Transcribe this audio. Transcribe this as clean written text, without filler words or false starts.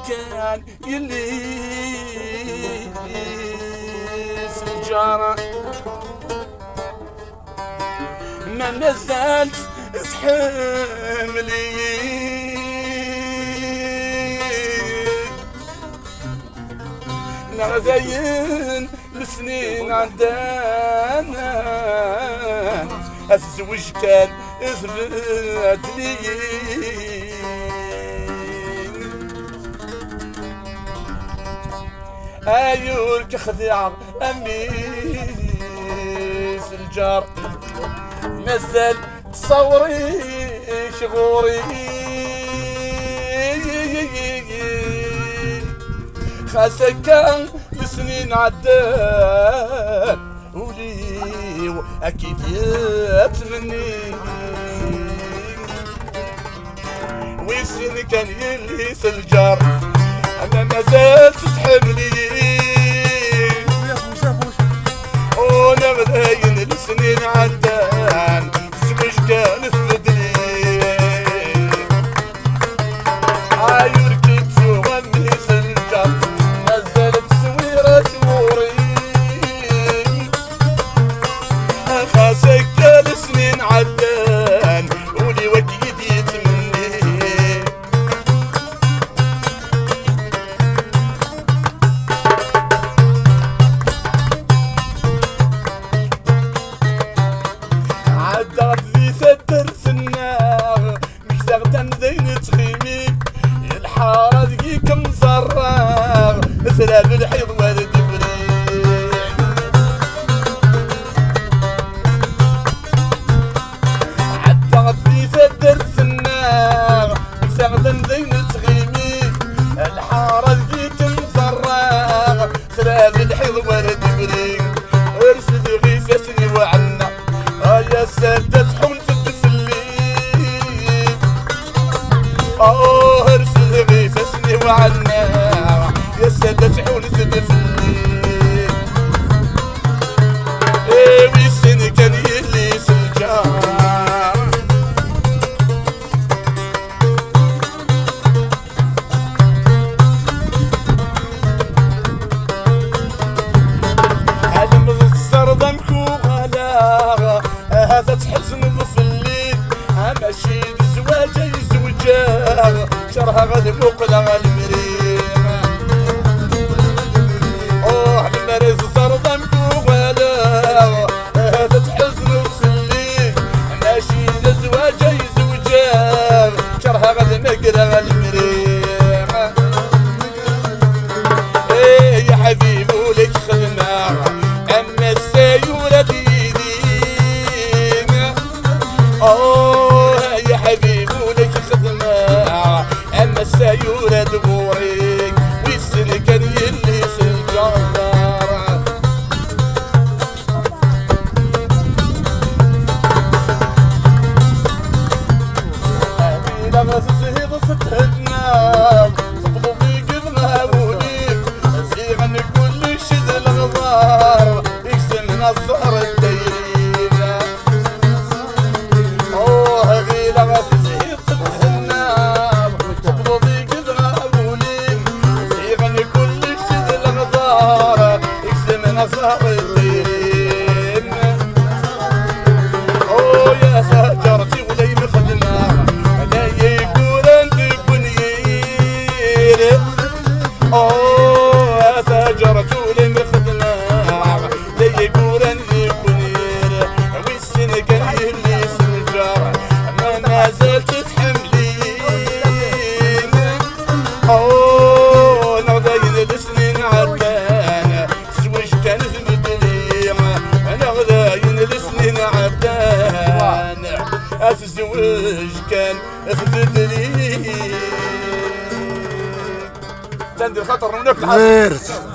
كان يلي سنجارة ما نزلت تحملي نغزين لسنين عدانا الزوج كان اثبت لي ايورك خديع اميس الجار مازال تصوري شغوري خاسك كان لسنين عدان ولي اكيد يتمني ويسين كان يليس الجار انا مازال تسحبلي وانا مداين لسنين عدان زوج كان ثبتلي عايرك تغمس الجار مازال بسويرة شموري خاسك لسنين عدان ولي وكيد يتمني عدات لي ستر سناغ مكتغتن زين تخيمي الحارة دقيق مزراغ مثلا بالحيض والد بريق عدات لي ستر سناغ مكتغتن زين تخيمي الحارة دقيق مزراغ مثلا بالحيض والد بريق ارسل غيثتني وعنا يا سادة تحول تتسلي ارسل غيثتني وعنا يا سادة تحول تتسلي ويسن كان يليس الجار هذا مغسر دمك وغلاغ هذا تحزن بفلي ماشي الزواج يزوجا شرها غادي مقلع المريم اوه المريض صار ضمك وغلاغ هذا تحزن بفلي ماشي الزواج يزوجا شرها غادي مقلع المريم ايه يا حبيبي ولك خدمه اما السيوره يا حبيبي ولك خدمة أما السيورة دبوريك ويسن كان يليس الجار أمينة غزيض فتهدنا تطلب لي قبلها وليك زيغن كل شد الغبار يكسمنا الزهر الديري صار الدين يا سهجرتي ولي مخدمة لا يقول انت بنير يا سهجرتي ولي مخدمة لا يقول انت بنير ويسن كان يليس الجار ما زلت تحملين نغضين لسنين عدان زوج كان ثبتلي انا غداين لسنين عدان الزوج كان ثبتلي تندير خطر منك الحظ